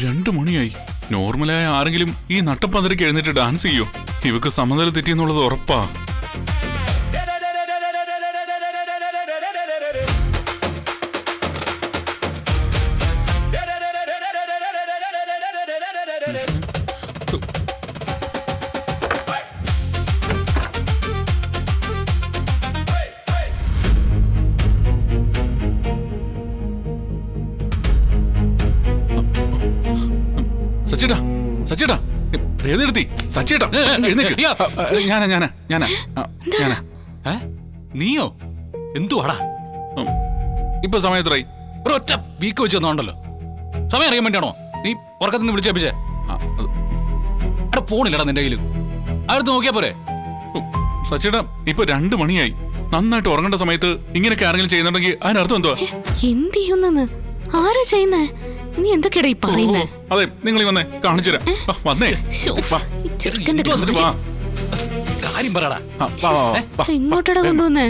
രണ്ടു മണിയായി. നോർമലായ ആരെങ്കിലും ഈ നട്ടപ്പന്തരക്ക് എഴുന്നേറ്റ് ഡാൻസ് ചെയ്യോ? ഇവക്ക് സമനില തെറ്റിയെന്നുള്ളത് ഉറപ്പാ. സച്ചേട്ടാ, സച്ചേട്ടാ, ഏതെടുത്തി? സച്ചേട്ടാ ഞാനാ. നീയോ? എന്തുവാടാ ഇപ്പൊ സമയത്രായി? ഒരൊറ്റ വീക്ക് വെച്ച് വന്നോണ്ടല്ലോ. സമയം അറിയാൻ വേണ്ടിയാണോ നീ ഉറക്കത്തിൽ നിന്ന് വിളിച്ചേപ്പിച്ചേ? എടാ ഫോണില്ലടാ നിന്റെ കയ്യിലും, അടുത്ത് നോക്കിയാ പോരെ? സച്ചേട്ടാ ഇപ്പൊ 2 മണിയായി. നന്നായിട്ട് ഉറങ്ങേണ്ട സമയത്ത് ഇങ്ങനെയൊക്കെ ആരെങ്കിലും ചെയ്യുന്നുണ്ടെങ്കിൽ അതിനർത്ഥം എന്തുവാ? എന്ത് ചെയ്യുന്നെന്ന്? ആരാ ചെയ്യുന്നേ? നീ എന്തൊക്കെയാ ഈ പറയുന്നേ? അതെ, നിങ്ങൾ വന്നേ കാണിച്ചു തരാം. വന്നേ കാര്യം പറയടാ. ഇങ്ങോട്ടടാ കൊണ്ടുവന്നേ.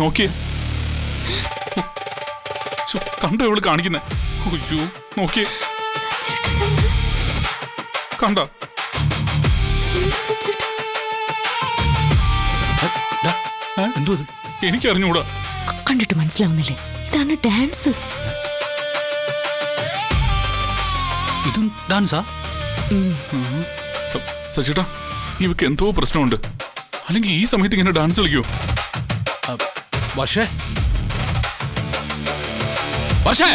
നോക്കിയേ, കണ്ടോ ഇവള് കാണിക്കുന്നേ? നോക്കിയേ, കണ്ട? എന്തോ എനിക്കറിഞ്ഞൂടാ. കണ്ടിട്ട് മനസ്സിലാവുന്നില്ലേ? ഇതാണ് ഡാൻസ്. ഇതും ഡാൻസാ? സച്ചേട്ടാ ഇവക്ക് എന്തോ പ്രശ്നമുണ്ട്. അല്ലെങ്കിൽ ഈ സമയത്ത് ഇങ്ങനെ ഡാൻസ് കളിക്കോ? വർഷേ, വർഷേ,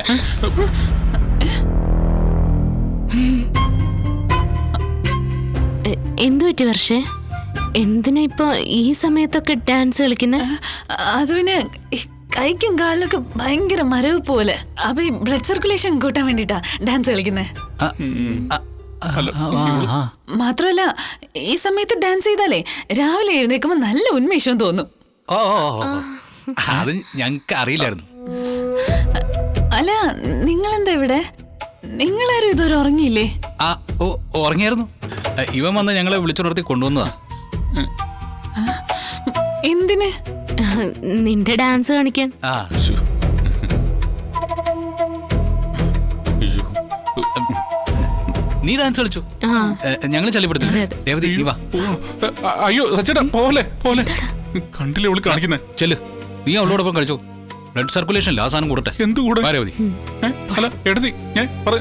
എന്തു പറ്റി വർഷേ? എന്തിനാ ഇപ്പൊ ഈ സമയത്തൊക്കെ ഡാൻസ് കളിക്കുന്നേ? അത് പിന്നെ കൈക്കും കാലിലൊക്കെ ഭയങ്കര മരവ് പോലെ. അപ്പൊ ഈ ബ്ലഡ് സർക്കുലേഷൻ കൂട്ടാൻ വേണ്ടിട്ടാ ഡാൻസ് കളിക്കുന്നേ. മാത്രമല്ല ഈ സമയത്ത് ഡാൻസ് ചെയ്താലേ രാവിലെ എഴുന്നേക്കുമ്പോ നല്ല ഉന്മേഷം തോന്നും. ഓ അത് ഞങ്ങക്ക് അറിയില്ലായിരുന്നു. അല്ല, നിങ്ങളെന്താ ഇവിടെ? നിങ്ങളാരും ഇതുവരെ ഉറങ്ങിയില്ലേ? ഉറങ്ങിയായിരുന്നു. ഇവൻ വന്ന് ഞങ്ങളെ വിളിച്ചുണർത്തി കൊണ്ടുവന്നതാ. എന്തിന്? നിന്റെ ഡാൻസ് കാണിക്കാൻ. നീ ഡാൻസ് കളിച്ചു, ഞങ്ങൾ ചളിപ്പെടുത്തില്ല. രേവതി നീ വാ. അയ്യോ സച്ചേട്ടാ പോലെ പോലെ കണ്ടില്ലേ അവള് കാണിക്കുന്നേ? ചെല്ല്, നീ അവളോടൊപ്പം കളിച്ചോ. ബ്ലഡ് സർക്കുലേഷൻ ആ സാധനം കൂടട്ടെ. എന്ത് കൂടെ? രേവതി അല്ല എടുത്തി ഞാൻ പറ.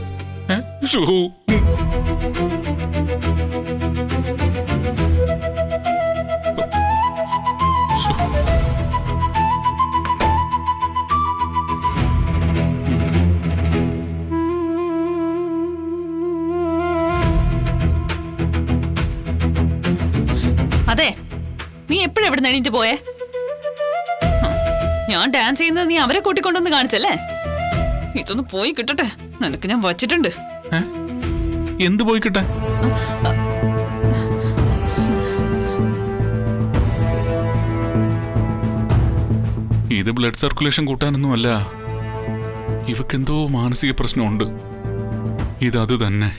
അതെ, നീ എപ്പോഴും എവിടെ എണീറ്റ് പോയേ? ഞാൻ ഡാൻസ് ചെയ്യുന്നത് നീ അവരെ കൂട്ടിക്കൊണ്ടൊന്ന് കാണിച്ചല്ലേ? ഇതൊന്ന് പോയി കിട്ടട്ടെ, നിനക്ക് ഞാൻ വച്ചിട്ടുണ്ട്. എന്ത് പോയി കിട്ടാൻ? ഇത് ബ്ലഡ് സർക്കുലേഷൻ കൂട്ടാനൊന്നുമല്ല. ഇവക്കെന്തോ മാനസിക പ്രശ്നമുണ്ട്. ഇതത് തന്നെ.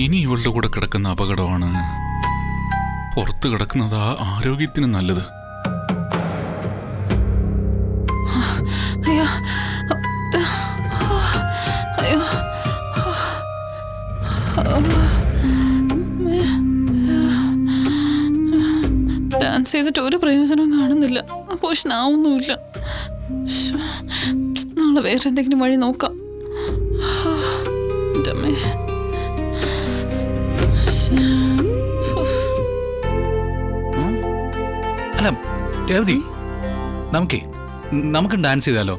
ഇനി ഇവളുടെ കൂടെ കിടക്കുന്ന അപകടമാണ്. പുറത്ത് കിടക്കുന്നതാ ആരോഗ്യത്തിന് നല്ലത്. അയ്യോ അയ്യോ, ഡാൻസ് ചെയ്തിട്ട് ഒരു പ്രയോജനവും കാണുന്നില്ല. പോഷനാവുന്നുമില്ല. നാളെ വേറെ എന്തെങ്കിലും വഴി നോക്കാം. അല്ല രേവതി, നമുക്ക് ഡാൻസ് ചെയ്താലോ?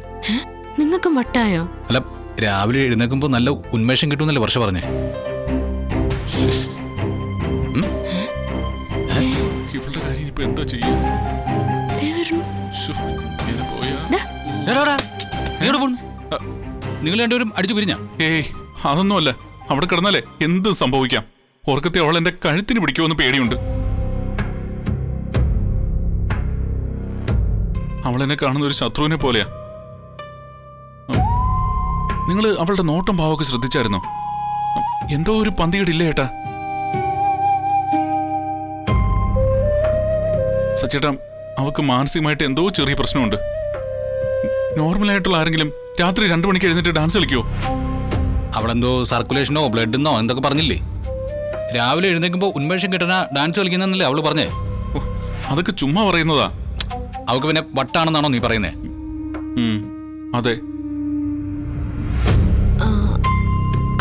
നിങ്ങൾക്കും വട്ടായോ? അല്ല, രാവിലെ എഴുന്നേക്കുമ്പോ നല്ല ഉന്മേഷം കിട്ടുന്നല്ലേ വർഷ പറഞ്ഞേ? ഇവളുടെ കാര്യം ഇപ്പൊ എന്താ ചെയ്യും? നിങ്ങൾ രണ്ടുപേരും അടിച്ചു പിരിഞ്ഞ? ഏയ് അതൊന്നുമല്ല. അവിടെ കിടന്നാലേ എന്ത് സംഭവിക്കാം. ഉറക്കത്തെ അവൾ എന്റെ കഴുത്തിന് പിടിക്കുമെന്ന് പേടിയുണ്ട്. അവളെന്നെ കാണുന്ന ഒരു ശത്രുവിനെ പോലെയാ. നിങ്ങൾ അവളുടെ നോട്ടം ഭാവമൊക്കെ ശ്രദ്ധിച്ചായിരുന്നോ? എന്തോ ഒരു പന്തികേടില്ലേ ഏട്ടാ? സച്ചേട്ടാ, അവൾക്ക് മാനസികമായിട്ട് എന്തോ ചെറിയ പ്രശ്നമുണ്ട്. നോർമലായിട്ടുള്ള ആരെങ്കിലും രാത്രി 2 മണിക്ക് എഴുന്നേറ്റ് ഡാൻസ് കളിക്കുമോ? അവളെന്തോ സർക്കുലേഷനോ ബ്ലഡെന്നോ എന്തൊക്കെ പറഞ്ഞില്ലേ? രാവിലെ എഴുന്നേക്കുമ്പോ ഉന്മേഷം കിട്ടണ ഡാൻസ് കളിക്കുന്നല്ലേ അവള് പറഞ്ഞേ? അതൊക്കെ ചുമ്മാ പറയുന്നതാ. അവൾക്ക് പിന്നെ വട്ടാണെന്നാണോ നീ പറയുന്നേ? അതെ.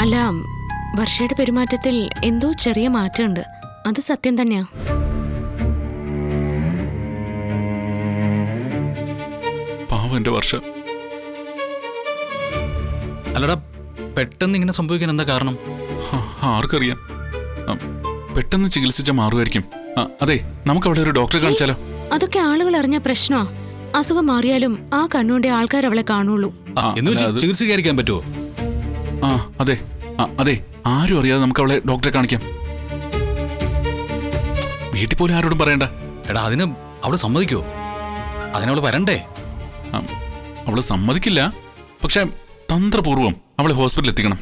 അല്ല, വർഷയുടെ പെരുമാറ്റത്തിൽ എന്തോ ചെറിയ മാറ്റമുണ്ട്. അത് സത്യം തന്നെയാ. പാവം എന്റെ വർഷ. അല്ലടാ, പെട്ടെന്ന് ഇങ്ങനെ സംഭവിക്കാൻ എന്താ കാരണം? ആർക്കറിയാം. പെട്ടെന്ന് ചികിത്സിച്ച മാറുമായിരിക്കും. അതെ, നമുക്ക് അവിടെ ഒരു ഡോക്ടറെ കാണിച്ചാലോ? അതൊക്കെ ആളുകൾ അറിഞ്ഞ പ്രശ്നമാ. അസുഖം മാറിയാലും ആ കണ്ണുകൊണ്ടേ ആൾക്കാർ അവളെ കാണുള്ളൂ. ചികിത്സിക്കാതിരിക്കാൻ പറ്റുമോ? അതെ അതെ, ആരും അറിയാതെ നമുക്ക് അവളെ ഡോക്ടറെ കാണിക്കാം. വീട്ടിൽ പോലും ആരോടും പറയണ്ട. എടാ, അതിന് അവള് സമ്മതിക്കോ? അതിനവള് വരണ്ടേ? അവള് സമ്മതിക്കില്ല. പക്ഷെ തന്ത്രപൂർവം അവളെ ഹോസ്പിറ്റലിൽ എത്തിക്കണം.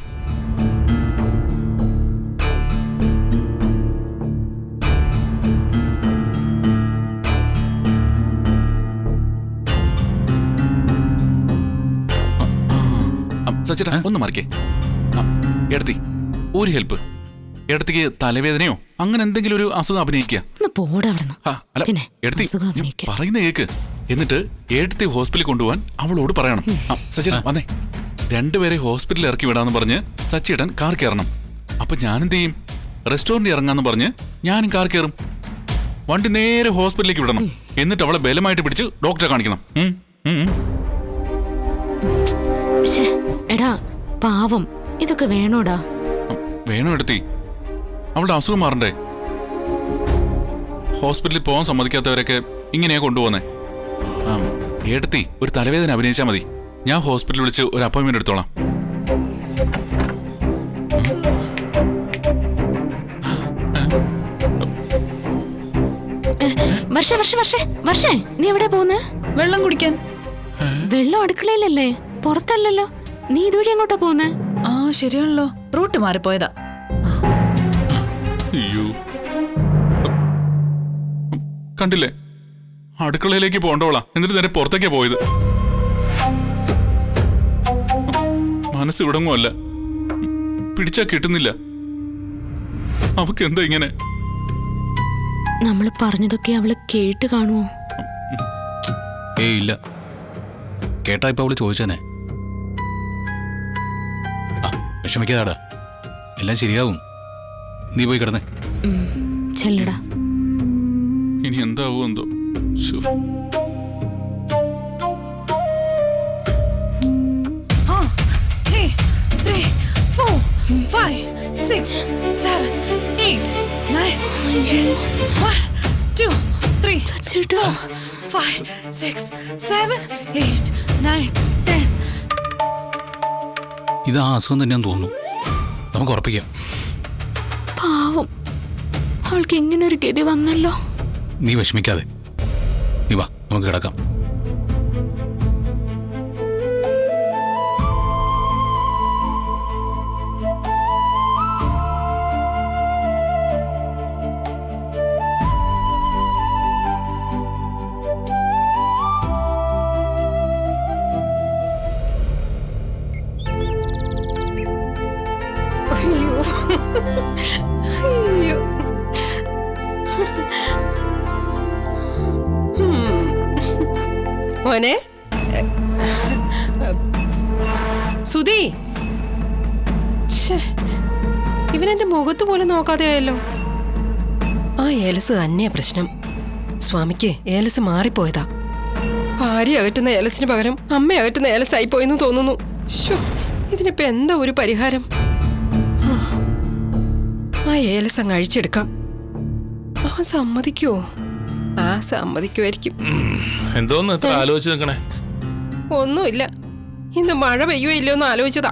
സച്ചേട്ടാ, ഒന്ന് മറിക്കേ. എടുത്തി ഒരു ഹെൽപ്പ്. എടുത്തേക്ക് തലവേദനയോ അങ്ങനെ എന്തെങ്കിലും ഒരു അസുഖം അഭിനയിക്കുക. പറയുന്ന കേക്ക്. എന്നിട്ട് എടുത്തി ഹോസ്പിറ്റലിൽ കൊണ്ടുപോകാൻ അവളോട് പറയണം. സച്ചേട്ടാ വന്നേ. 2 പേരെ ഹോസ്പിറ്റലിൽ ഇറക്കി വിടാന്ന് പറഞ്ഞ് സച്ചേട്ടൻ കാർ കയറണം. അപ്പൊ ഞാനെന്ത് ചെയ്യും? റെസ്റ്റോറന്റ് ഇറങ്ങാന്ന് പറഞ്ഞ് ഞാനും കാർ കയറും. വണ്ടി നേരെ ഹോസ്പിറ്റലിലേക്ക് വിടണം. എന്നിട്ട് അവളെ ബലമായിട്ട് പിടിച്ച് ഡോക്ടറെ കാണിക്കണം. എടാ പാവം, ഇതൊക്കെ വേണോടാ? വേണോ എടുത്തി? അവളുടെ അസുഖം മാറണ്ടേ? ഹോസ്പിറ്റലിൽ പോകാൻ സമ്മതിക്കാത്തവരൊക്കെ ഇങ്ങനെയാ കൊണ്ടുപോകുന്നേ. എടുത്തി ഒരു തലവേദന അഭിനയിച്ചാൽ മതി. ഞാൻ ഹോസ്പിറ്റലിൽ വിളിച്ച് ഒരു അപ്പോയിന്റ്മെന്റ് എടുത്തോളാം. വർഷേ, നീ എവിടെ പോകുന്നേ? വെള്ളം കുടിക്കാൻ. വെള്ളം അടുക്കളയിലല്ലേ, പുറത്തല്ലല്ലോ. നീ ഇതുവഴി എങ്ങോട്ടാ പോകുന്നേ? ശരിയാണല്ലോ, റൂട്ട് മാറിപ്പോയതാ. അയ്യോ, കണ്ടില്ലേ? അടുക്കളയിലേക്ക് പോകണ്ടോളാ, എന്നിട്ട് നേരെ പുറത്തേക്കാ പോയത്. മനസ്സ് ഇവിടങ്ങുമല്ല, പിടിച്ചാ കിട്ടുന്നില്ല. അവക്ക് എന്താ ഇങ്ങനെ? നമ്മൾ പറഞ്ഞതൊക്കെ അവള് കേട്ട് കാണുമോ? ഏയ് ഇല്ല, കേട്ടാ ഇപ്പൊ അവള് ചോദിച്ചേനെ. വിഷമിക്കാതാടാ, എല്ലാം ശരിയാവും. നീ പോയി കിടന്നേ. ചെല്ലടാ. ഇനി എന്താവോ എന്തോ. 3, 4, 5, 6, 7, 8, 9, 1, 2, 3, 4, 5, 6, 7, 8, 9, 10. ഇത് ആ അസുഖം തന്നെയാന്ന് തോന്നുന്നു. നമുക്ക് ഉറപ്പിക്കാം. പാവം, അവൾക്ക് ഇങ്ങനെ ഒരു ഗതി വന്നല്ലോ. നീ വിഷമിക്കാതെ, നീ വാ, നമുക്ക് കിടക്കാം. മോനെ സുധി, ഇവനെന്റെ മുഖത്ത് പോലും നോക്കാതെ ആയല്ലോ. ആ ഏലസ് തന്നെയാ പ്രശ്നം. സ്വാമിക്ക് ഏലസ് മാറിപ്പോയതാ. ഭാര്യ അകറ്റുന്ന ഏലസിന് പകരം അമ്മ അകറ്റുന്ന ഏലസായി പോയെന്ന് തോന്നുന്നു. ഇതിനിപ്പോ എന്താ ഒരു പരിഹാരം? ആ ഏലസ് അങ്ങ് അഴിച്ചെടുക്കാം. ആ സമ്മതിക്കുവോ? ആ സമ്മതിക്കുമായിരിക്കും. എന്തോന്ന് ഇത്ര ആലോചിച്ച് നിൽക്കണേ? ഒന്നുമില്ല, ഇന്ന് മഴ പെയ്യോ ഇല്ലയോ എന്ന് ആലോചിച്ചതാ.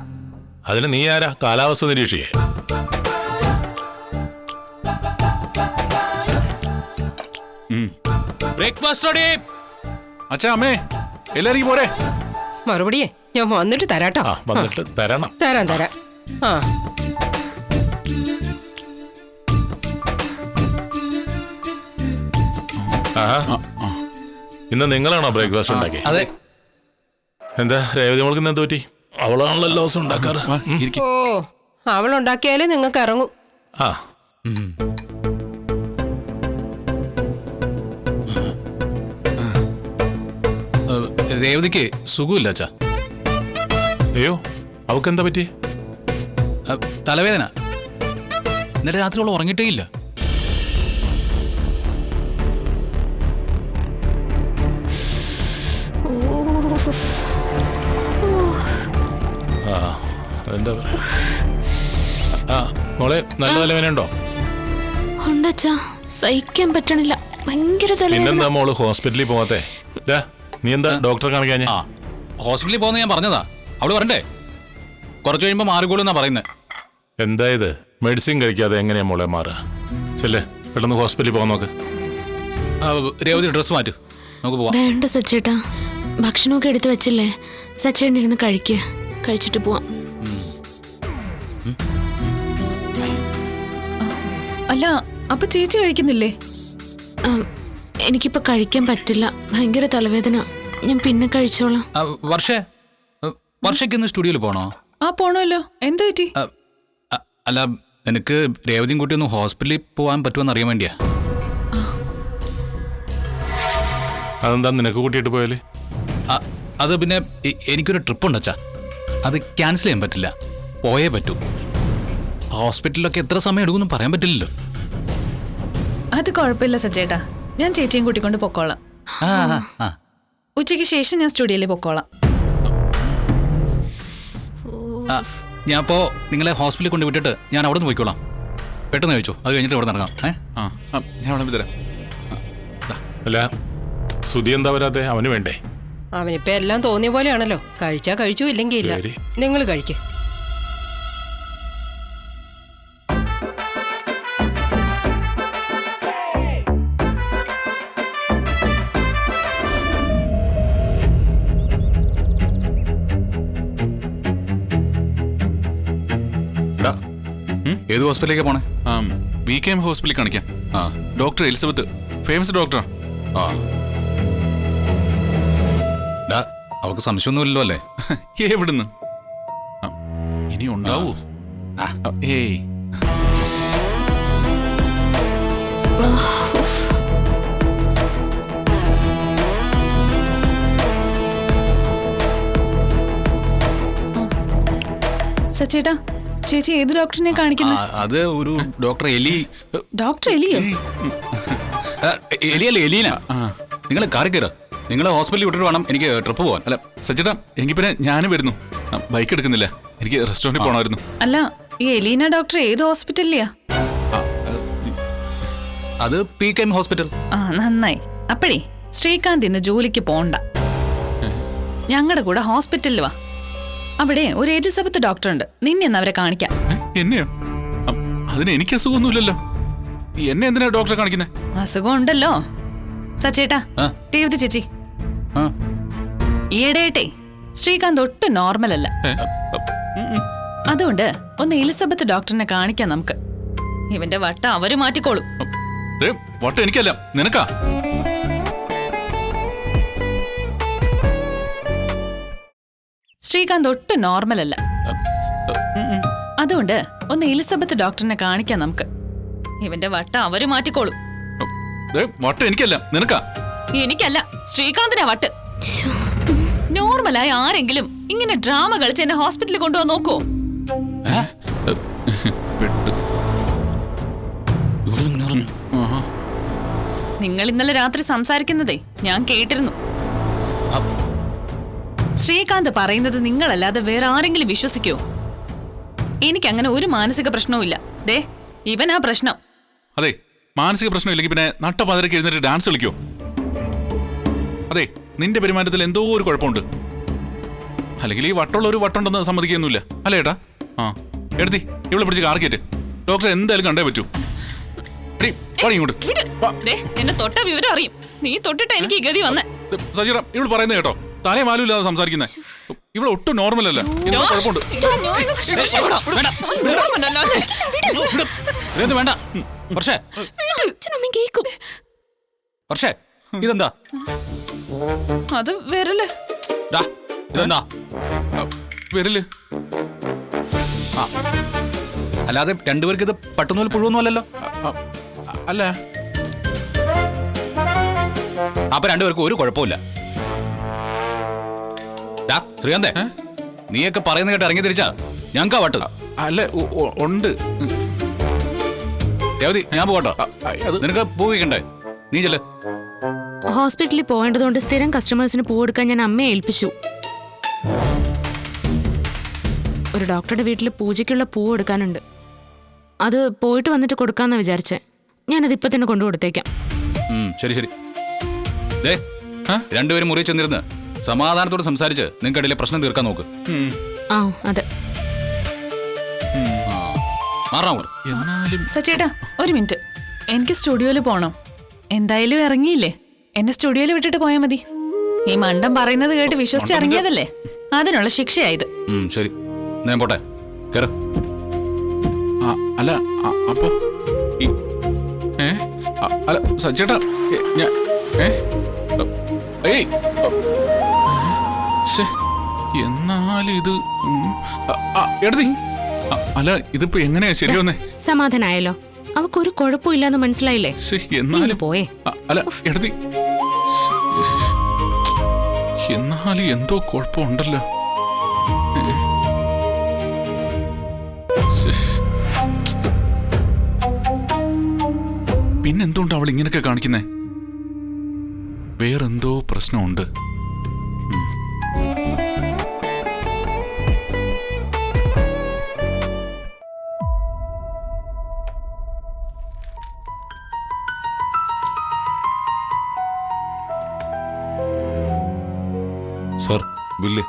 അതിന് നീ ആരാ കാലാവസ്ഥ നിരീക്ഷിക്കേ? Breakfast ready. അച്ഛാ അമ്മേ എല്ലാരും പോരെ. മറുപടിയേ ഞാൻ വന്നിട്ട് തരാട്ടോ. ആ വന്നിട്ട് തരണം. തരാം. ആ ഇന്ന് നിങ്ങളാണോ ബ്രേക്ക്ഫാസ്റ്റ് ഉണ്ടാക്കി? അതെ. എന്താ രേവതി മോൾക്ക് ഇന്ന് എന്ത് പറ്റി? അവളാണല്ലോ എല്ലാ ദിവസവും ഉണ്ടാക്കാറ്. ഓ, അവളുണ്ടാക്കിയാലേ നിങ്ങൾക്ക് ഇറങ്ങും. ആ രേവതിക്ക് സുഖമില്ല അച്ഛാ. അയ്യോ, അവൾക്ക് എന്താ പറ്റി? തലവേദന. ഇന്നലെ രാത്രി അവൾ ഉറങ്ങിയിട്ടേ ഇല്ല. എന്താ പറയാ? ആ മോളെ, നല്ല തലവേദനയുണ്ടോ? ഉണ്ടച്ചാ, സഹിക്കാൻ പറ്റണില്ല, ഭയങ്കര തലവേദന. പിന്നെന്താ മോള് ഹോസ്പിറ്റലിൽ പോവാത്തെ? നീ എന്താ ഡോക്ടറെ കാണിക്കാൻ? ആ ഹോസ്പിറ്റലിൽ പോകുന്ന ഞാൻ പറഞ്ഞതാ. അവള് വരണ്ടേ? കുറച്ച് കഴിയുമ്പോ മാറിക്കോളൂന്നാ പറയുന്നത്. എന്താ ഇത്? മെഡിസിൻ കഴിക്കാതെ എങ്ങനെയാ മോളെ മാറുക? ചെല്ലേ, പെട്ടെന്ന് ഹോസ്പിറ്റലിൽ പോകാൻ നോക്ക്. രേവതി ഡ്രസ് മാറ്റു, നമുക്ക് പോവാം. വേണ്ട സച്ചേട്ടാ, ഭക്ഷണമൊക്കെ എടുത്തു വെച്ചില്ലേ, സച്ചേട്ടൻ ഇരുന്ന് കഴിച്ചിട്ട് പോവാം. അല്ല, അപ്പൊ ചേച്ചി കഴിക്കുന്നില്ലേ? എനിക്കിപ്പോ കഴിക്കാൻ പറ്റില്ല, ഭയങ്കര തലവേദന. ഞാൻ പിന്നെ കഴിച്ചോളാം. വർഷയ്ക്ക് ഇന്ന് സ്റ്റുഡിയോയിൽ പോണോ? ആ പോണല്ലോ. എന്താ പറ്റി? അല്ല, എനിക്ക് രേവതിയും കുട്ടി ഒന്ന് ഹോസ്പിറ്റലിൽ പോകാൻ പറ്റുമെന്ന് അറിയാൻ വേണ്ടിയാ. അതെന്താ നിനക്ക് കൂട്ടിയിട്ട് പോയാല്? അത് പിന്നെ എനിക്കൊരു ട്രിപ്പ് ഉണ്ട് അച്ഛാ, അത് ക്യാൻസൽ ചെയ്യാൻ പറ്റില്ല, പോയേ പറ്റൂ. ഹോസ്പിറ്റലിലൊക്കെ എത്ര സമയം എടുക്കുമെന്ന് പറയാൻ പറ്റില്ലല്ലോ. അത് കുഴപ്പമില്ല സച്ചേട്ടാ, ഞാൻ ചേച്ചിയും കൂട്ടിക്കൊണ്ട് പൊക്കോളാം. ഉച്ചയ്ക്ക് ശേഷം ഞാൻ സ്റ്റുഡിയോയിൽ പൊക്കോളാം. ഞാൻ അപ്പോ നിങ്ങളെ ഹോസ്പിറ്റലിൽ കൊണ്ട് വിട്ടിട്ട് ഞാൻ അവിടെ നിന്ന് പോയിക്കോളാം. പെട്ടെന്ന് കഴിച്ചോ, അത് കഴിഞ്ഞിട്ട് ഇവിടെ ഇറങ്ങാം. ഞാൻ വിളമ്പി തരാം. അല്ല, സുധി എന്താ വരാത്തെ? അവന് വേണ്ടേ? അവനിപ്പോ എല്ലാം തോന്നിയ പോലെയാണല്ലോ. കഴിച്ചാ കഴിച്ചു, ഇല്ലെങ്കിൽ ഇല്ല. ശരി. നിങ്ങൾ കഴിക്കേ. ഏത് ഹോസ്പിറ്റലിലേക്ക് പോണേ? BKM ഹോസ്പിറ്റലിൽ കാണിക്കാം. ആ, ഡോക്ടർ എലിസബത്ത്, ഫേമസ് ഡോക്ടറാ. ആ, അവർക്ക് സംശയമൊന്നുമില്ലല്ലോ അല്ലേ? എവിടുന്ന്? ഇനി ഉണ്ടാവൂ? ഏയ്, സച്ചേട്ടാ, ചേച്ചി ഏത് ഡോക്ടറിനെ കാണിക്കുന്നത്? അത് ഒരു ഡോക്ടർ എലി. ഡോക്ടർ എലിയോ? എലിയല്ലേ, എലീന. നിങ്ങൾ കാറി കയറ, നിങ്ങളെ ഹോസ്പിറ്റലിൽ വിട്ടിട്ട് വേണം എനിക്ക് ട്രിപ്പ് പോകാൻ. അല്ല സച്ചേട്ടാ, എങ്കിൽ പിന്നെ ഞാനും വരുന്നു. ബൈക്ക് എടുക്കുന്നില്ല, എനിക്ക് റെസ്റ്റോറൻറ്റിൽ പോകണമായിരുന്നു. അല്ല, ഈ എലീന ഡോക്ടർ ഏത് ഹോസ്പിറ്റലിലെയാ? അത് PKM ഹോസ്പിറ്റൽ. ആ, നന്നായി. അപ്പഴേ ശ്രീകാന്ത് ഇന്ന് ജോലിക്ക് പോണ്ട, ഞങ്ങളുടെ കൂടെ ഹോസ്പിറ്റലിൽ വാ. അവിടെ ഒരു എലിസബത്ത് ഡോക്ടർ ഉണ്ട്, നിന്നെ ഒന്ന് അവരെ കാണിക്കാം. എന്നെയോ? അതിന് എനിക്ക് അസുഖമൊന്നുമില്ലല്ലോ, എന്നെ എന്തിനാ ഡോക്ടറെ കാണിക്കുന്നത്? അസുഖം ഉണ്ടല്ലോ. സച്ചേട്ടാ, രേവതി ചേച്ചി, ഈയിടെയായിട്ടേ ശ്രീകാന്ത് ഒട്ടും നോർമൽ അല്ല. അതുകൊണ്ട് ഒന്ന് എലിസബത്ത് ഡോക്ടറിനെ കാണിക്കാം നമുക്ക്. ഇവന്റെ വട്ട അവര് മാറ്റിക്കോളും. വട്ടം എനിക്കല്ല, നിനക്കാ. ശ്രീകാന്ത് ഒട്ടും നോർമൽ അല്ല, അതുകൊണ്ട് ഒന്ന് എലിസബത്ത് ഡോക്ടറിനെ കാണിക്കാം നമുക്ക്. ഇവന്റെ വട്ട അവര് മാറ്റിക്കോളും. വട്ടം എനിക്കല്ല, നിനക്കാ. എനിക്കല്ല, ശ്രീകാന്തിനാ വട്ട്. നോർമലായ ആരെങ്കിലും ഇങ്ങനെ ഡ്രാമ കളിച്ച് എന്നെ ഹോസ്പിറ്റലിൽ കൊണ്ടുപോകാൻ നോക്കോ? നിങ്ങൾ ഇന്നലെ രാത്രി സംസാരിക്കുന്നതേ ഞാൻ കേട്ടിരുന്നു. ശ്രീകാന്ത് പറയുന്നത് നിങ്ങളല്ലാതെ വേറെ ആരെങ്കിലും വിശ്വസിക്കോ? എനിക്കങ്ങനെ ഒരു മാനസിക പ്രശ്നവും ഇല്ല. ദേ, ഇവനാ പ്രശ്നം. അതെ, മാനസിക പ്രശ്നം ഇല്ലെങ്കിൽ പിന്നെ നട്ടപാതിരക്ക് എഴുന്നേറ്റ് ഡാൻസ് കളിക്കോ? അതെ, നിന്റെ പെരുമാറ്റത്തിൽ എന്തോ ഒരു കുഴപ്പമുണ്ട്. അല്ലെങ്കിൽ ഈ വട്ടമുള്ള ഒരു വട്ടമുണ്ടെന്ന് സമ്മതിക്കൊന്നുമില്ല അല്ലേ ഏട്ടാ? ആ എടുത്തി ഇവിടെ പിടിച്ച് കാർ കയറ്റ്. ഡോക്ടർ എന്തായാലും കണ്ടേ പറ്റൂ. എടീ, വാടി ഇങ്ങോട്ട്. എന്നെ തൊട്ട വിവരം അറിയും. നീ തൊട്ടിട്ട് എനിക്ക് ഈ ഗതി വന്നേ. സജീറ ഇവള് പറയുന്നത് കേട്ടോ, തലേ മാലും ഇല്ലാതെ സംസാരിക്കുന്നേ. ഇവിടെ ഒട്ടും നോർമൽ അല്ല. ഇതിന് കുഴപ്പമുണ്ട്. വേണ്ട പക്ഷേ പക്ഷേ ഇതെന്താ? അത് വിരല്. ഡാ, ഇതെന്താ? വരില്ല. അല്ലാതെ രണ്ടുപേർക്ക് ഇത് പട്ടുനൂൽ പുഴുവൊന്നും അല്ലല്ലോ. അല്ല അപ്പൊ രണ്ടുപേർക്കും ഒരു കുഴപ്പമില്ല. ഡാ, ശ്രീകാന്തേ, നീയൊക്കെ പറയുന്ന കേട്ട് ഇറങ്ങി തിരിച്ചാ ഞങ്ങൾക്കാ വട്ട്. അല്ല ഉണ്ട്. രവതി, ഞാൻ പോകട്ടോ. നിനക്ക് പൂ വയ്ക്കണ്ടേ? നീ ചെല്ല്. ഹോസ്പിറ്റലിൽ പോകേണ്ടതുകൊണ്ട് സ്ഥിരം കസ്റ്റമേഴ്സിന് പൂ കൊടുക്കാൻ ഞാൻ അമ്മയെ ഏൽപ്പിച്ചു. ഒരു ഡോക്ടറുടെ വീട്ടിൽ പൂജയ്ക്കുള്ള പൂ കൊടുക്കാനുണ്ട്. അത് പോയിട്ട് വന്നിട്ട് കൊടുക്കാന്നാ വിചാരിച്ചേ. ഞാനത് ഇപ്പൊ തന്നെ കൊണ്ടു കൊടുത്തേക്കാം. ശരി ശരി. ദേ, രണ്ടുപേരും മുറി ചെന്നിരുന്ന് സമാധാനത്തോട് സംസാരിച്ച് നിങ്ങൾക്കിടയിലെ പ്രശ്നം തീർക്കാൻ നോക്ക്. ആ അതെ. എന്നാലും സച്ചേട്ടാ, ഒരു മിനിറ്റ്. എനിക്ക് സ്റ്റുഡിയോയിൽ പോണം. എന്തായാലും ഇറങ്ങിയില്ലേ, എന്നെ സ്റ്റുഡിയോയിൽ വിട്ടിട്ട് പോയാൽ മതി. ഈ മണ്ടം പറയുന്നത് കേട്ട് വിശ്വസിച്ച് ഇറങ്ങിയതല്ലേ, അതിനുള്ള ശിക്ഷയായത്. ശരി, ഞാൻ പോട്ടെ. കേറ്. അല്ല അപ്പൊ അല്ല സച്ചേട്ടാ, എന്നാലും ഇത് എടുത്തി. അല്ല ഇതിപ്പോ എങ്ങനെയാ ശരിയൊന്നേ? സമാധാനായല്ലോ? അവക്കൊരു കുഴപ്പമില്ലാന്ന് മനസ്സിലായില്ലേ? എന്നാലും പോയേ. അല്ല എടുത്തി, എന്നാലും എന്തോ കുഴപ്പമുണ്ടല്ലോ. പിന്നെന്തുകൊണ്ട് അവൾ ഇങ്ങനെയൊക്കെ കാണിക്കുന്നേ? വേറെന്തോ പ്രശ്നമുണ്ട്. Sir, bill.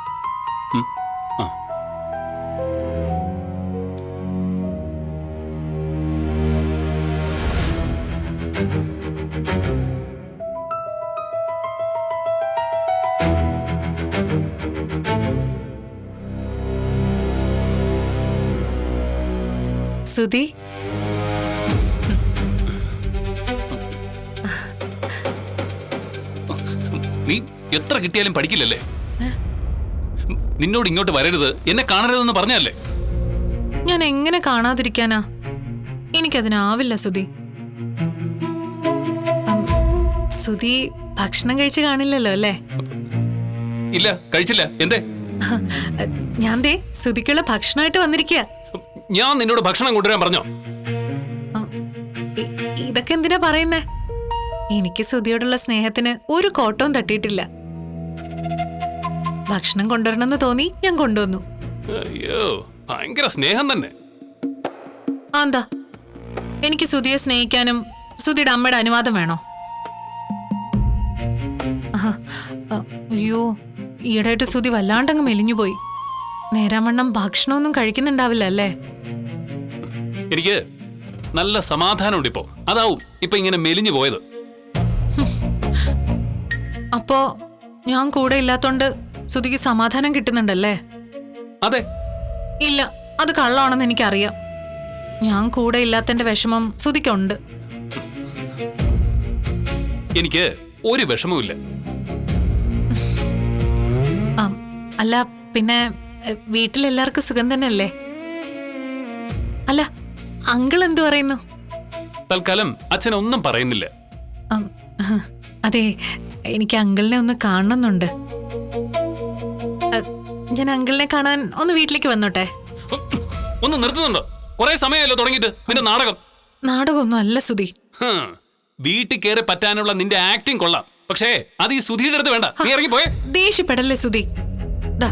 സുധി, നീ എത്ര കിട്ടിയാലും പഠിക്കില്ലല്ലേ? നിന്നോട് ഇങ്ങോട്ട് വരരുത്, എന്നെ കാണരുതെന്ന് പറഞ്ഞല്ലേ? ഞാൻ എങ്ങനെ കാണാതിരിക്കാനാ? എനിക്കതിനാവില്ല സുധി. സുധി ഭക്ഷണം കഴിച്ച് കാണില്ലല്ലോ അല്ലേ? ഇല്ല, കഴിച്ചില്ല. എന്തേ? ഞാൻ ദേ സുധിക്കുള്ള ഭക്ഷണമായിട്ട് വന്നിരിക്കുക. ഞാൻ നിന്നോട് ഭക്ഷണം കൊണ്ടുവരാൻ പറഞ്ഞോ? ഇതൊക്കെ എന്തിനാ പറയുന്നേ? എനിക്ക് സുധിയോടുള്ള സ്നേഹത്തിന് ഒരു കോട്ടവും തട്ടിയിട്ടില്ല. ഭക്ഷണം കൊണ്ടുവരണമെന്ന് തോന്നി, ഞാൻ കൊണ്ടുവന്നു. അയ്യോ, ഭയങ്കര സ്നേഹം തന്നെ. എന്താ, എനിക്ക് സുധിയെ സ്നേഹിക്കാനും സുധിയുടെ അമ്മയുടെ അനുവാദം വേണോ? അയ്യോ, ഈയിടെയായിട്ട് സുധി വല്ലാണ്ടങ്ങ് മെലിഞ്ഞുപോയി. നേരാവണ്ണം ഭക്ഷണമൊന്നും കഴിക്കുന്നുണ്ടാവില്ല അല്ലേ? എനിക്ക് നല്ല സമാധാനമുണ്ട് ഇപ്പോ. അതാവും ഇപ്പൊ ഇങ്ങനെ മെലിഞ്ഞു പോയത്. അപ്പോ ഞാൻ കൂടെ ഇല്ലാത്തോണ്ട് സുധിക്ക് സമാധാനം കിട്ടുന്നുണ്ടല്ലേ? അതെ. ഇല്ല, അത് കള്ളമാണെന്ന് എനിക്കറിയാം. ഞാൻ കൂടെ ഇല്ലാത്തന്റെ വിഷമം സുധിക്കുണ്ട്. എനിക്ക് ഒരു വിഷമവുമില്ല. അല്ല പിന്നെ വീട്ടിലെല്ലാവർക്കും സുഖം തന്നെയല്ലേ? അല്ല, അങ്കിൾ എന്തു പറയുന്നു? തൽക്കാലം അച്ഛൻ ഒന്നും പറയുന്നില്ല. അതെ, എനിക്ക് അങ്കിളിനെ ഒന്ന് കാണണമെന്നുണ്ട്. ഞാൻ അങ്കിളിനെ കാണാൻ ഒന്ന് വീട്ടിലേക്ക് വന്നോട്ടെ? ഒന്ന് നിർത്തുന്നുണ്ടോ? കുറെ സമയമല്ലോ തുടങ്ങിയിട്ട് നിന്റെ നാടകം. നാടകമൊന്നും അല്ല സുധി. വീട്ടിൽ കയറി പറ്റാനുള്ള നിന്റെ ആക്ടിങ് കൊള്ളാം, പക്ഷേ അത് ഈ സുധിയുടെ അടുത്ത് വേണ്ട. നീ ഇറങ്ങി പോയേ. ദേഷ്യപ്പെടല്ലേ സുധി. ദാ,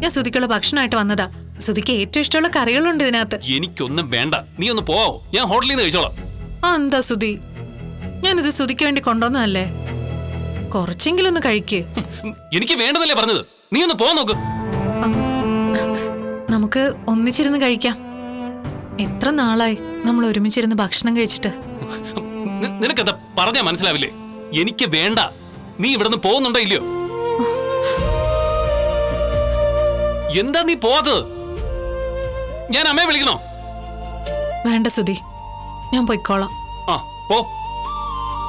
ഞാൻ സുധിക്കുള്ള ഭക്ഷണമായിട്ട് വന്നതാ. സുധിക്ക് ഏറ്റവും ഇഷ്ടമുള്ള കറികളുണ്ട് ഇതിനകത്ത്. എനിക്കൊന്നും വേണ്ട, നീ ഒന്ന് പോവോ? ഞാൻ ഹോട്ടലിൽ നിന്ന് കഴിച്ചോളാം. എന്താ സുധി, ഞാനിത് സുധിക്ക് വേണ്ടി കൊണ്ടുവന്നതല്ലേ? കുറച്ചെങ്കിലും ഒന്ന് കഴിക്ക്. എനിക്ക് വേണ്ടതല്ലേ പറഞ്ഞത്? നീ ഒന്ന് പോ നോക്ക്. നമുക്ക് ഒന്നിച്ചിരുന്ന് കഴിക്കാം. എത്ര നാളായി നമ്മൾ ഒരുമിച്ചിരുന്ന് ഭക്ഷണം കഴിച്ചിട്ട്. നിനക്കെന്താ പറഞ്ഞാ മനസ്സിലാവില്ലേ? എനിക്ക് വേണ്ട. നീ ഇവിടുന്ന് പോകുന്നുണ്ടോ ഇല്ലയോ? എന്താ നീ പോവാത്തത്? ഞാൻ അമ്മയെ വിളിക്കണോ? വേണ്ട സുധി, ഞാൻ പൊയ്ക്കോളാം. ആ പോ.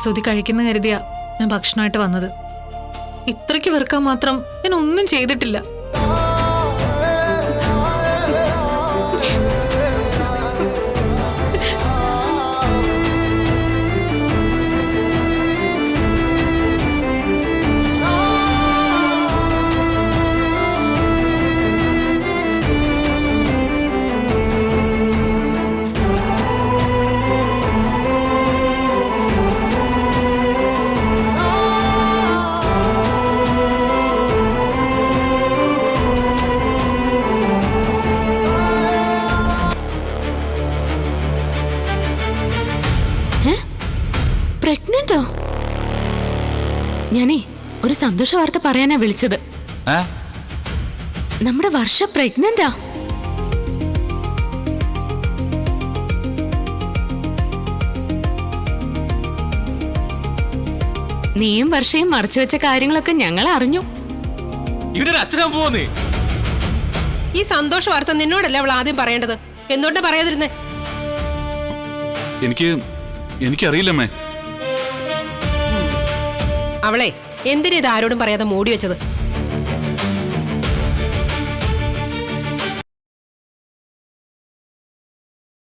സുധി കഴിക്കുന്ന കരുതിയാ ഞാൻ ഭക്ഷണമായിട്ട് വന്നത്. ഇത്രയ്ക്ക് വെറുക്കാൻ മാത്രം ഞാൻ ഒന്നും ചെയ്തിട്ടില്ല. പ്രഗ്നന്റോ? ഞാനേ ഒരു സന്തോഷ വാർത്ത പറയാനാ വിളിച്ചത്. നമ്മുടെ വർഷ പ്രഗ്നന്റാ. നീയും വർഷയും മറച്ചു വെച്ച കാര്യങ്ങളൊക്കെ ഞങ്ങൾ അറിഞ്ഞു. ഇവിടെ അച്ഛനാ പോവാന്നേ. ഈ സന്തോഷ വാർത്ത നിന്നോടല്ല അവൾ ആദ്യം പറയേണ്ടത്. എന്തുകൊണ്ടാ പറയാതിരുന്നേ? എനിക്കറിയില്ലമ്മേ. അവളെ എന്തിനാ ഇത് ആരോടും പറയാതെ മൂടി വെച്ചത്?